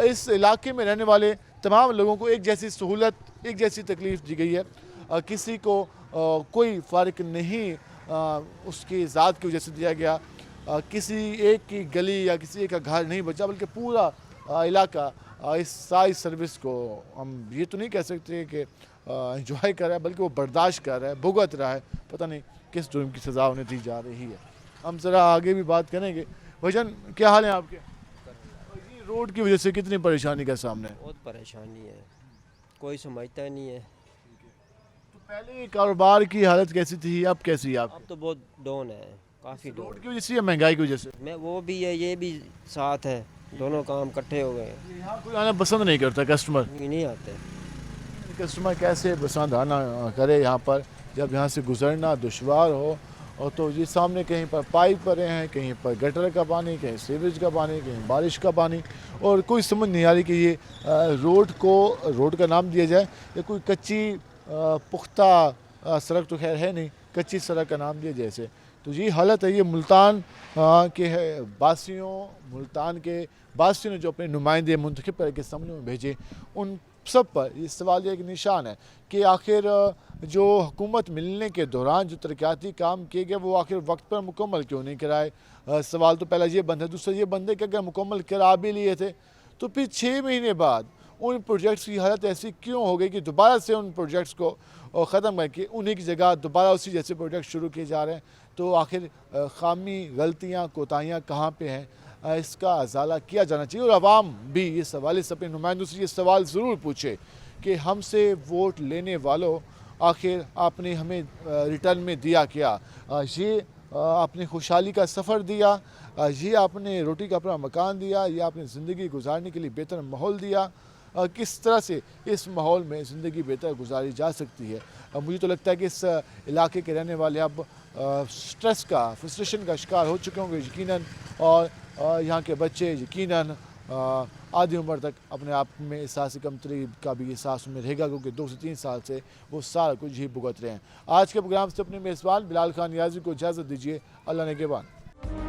इस इलाके में रहने वाले तमाम लोगों को एक जैसी सहूलत, एक जैसी तकलीफ़ दी गई है। किसी को कोई फ़र्क नहीं उसकी ज़ात की वजह से दिया गया, किसी एक की गली या किसी एक का घर नहीं बचा, बल्कि पूरा इलाका इस सारी सर्विस को हम ये तो नहीं कह सकते कि एंजॉय कर रहा है, बल्कि वो बर्दाश्त कर रहा है, भुगत रहा है। पता नहीं किस जुर्म की सज़ा उन्हें दी जा रही है। हम ज़रा आगे भी बात करेंगे। भाईजान क्या हाल है आपके? रोड की वजह से कितनी परेशानी का सामना है? बहुत परेशानी है, कोई समझता नहीं है। तो पहले कारोबार की हालत कैसी थी, अब कैसी है? अब तो बहुत डाउन है, काफ़ी डाउन। रोड की वजह से या महंगाई की वजह से? मैं वो भी है, ये भी साथ है, दोनों काम इकट्ठे हो गए। यहाँ कोई आना पसंद नहीं करता, कस्टमर नहीं आते। कस्टमर कैसे पसंद आना करे यहाँ पर, जब यहाँ से गुजरना दुश्वार हो। और तो ये सामने कहीं पर पाइप पड़े हैं, कहीं पर गटर का पानी, कहीं सीवेज का पानी, कहीं बारिश का पानी, और कोई समझ नहीं आ रही कि ये रोड को रोड का नाम दिया जाए या कोई कच्ची पुख्ता सड़क तो खैर है नहीं, कच्ची सड़क का नाम दिया जैसे। तो ये हालत है। ये मुल्तान के बासियों, मुल्तान के बासियों ने जो अपने नुमाइंदे मुंतखब करके सामने में भेजे, उन सब पर ये सवाल एक निशान है कि आखिर जो हुकूमत मिलने के दौरान जो तरक्याती काम किए गए वो आखिर वक्त पर मुकम्मल क्यों नहीं कराए। सवाल तो पहला ये बंद है। दूसरा ये बंद है कि अगर मुकम्मल करा भी लिए थे तो फिर 6 महीने बाद उन प्रोजेक्ट्स की हालत ऐसी क्यों हो गई कि दोबारा से उन प्रोजेक्ट्स को ख़त्म करके उन्हीं की जगह दोबारा उसी जैसे प्रोजेक्ट शुरू किए जा रहे हैं। तो आखिर खामी, गलतियाँ, कोताहियाँ कहाँ पे हैं, इसका अजाला किया जाना चाहिए। और आवाम भी इस हवाले से अपने नुमाइंदों से ये सवाल ज़रूर पूछे कि हमसे वोट लेने वालों आखिर आपने हमें रिटर्न में दिया क्या। ये आपने खुशहाली का सफ़र दिया, ये आपने रोटी का अपना मकान दिया, ये आपने ज़िंदगी गुजारने के लिए बेहतर माहौल दिया। किस तरह से इस माहौल में ज़िंदगी बेहतर गुजारी जा सकती है। मुझे तो लगता है कि इस इलाके के रहने वाले अब स्ट्रेस का, फ्रस्ट्रेशन का शिकार हो चुके होंगे यकीनन, और यहाँ के बच्चे यकीनन आधी उम्र तक अपने आप में एहसास कमतरी का भी एहसास में रहेगा, क्योंकि 2 से 3 साल से वो सारा कुछ ही भुगत रहे हैं। आज के प्रोग्राम से अपने मेज़बान बिलाल खान नियाज़ी को इजाज़त दीजिए। अल्लाह ने के बाद।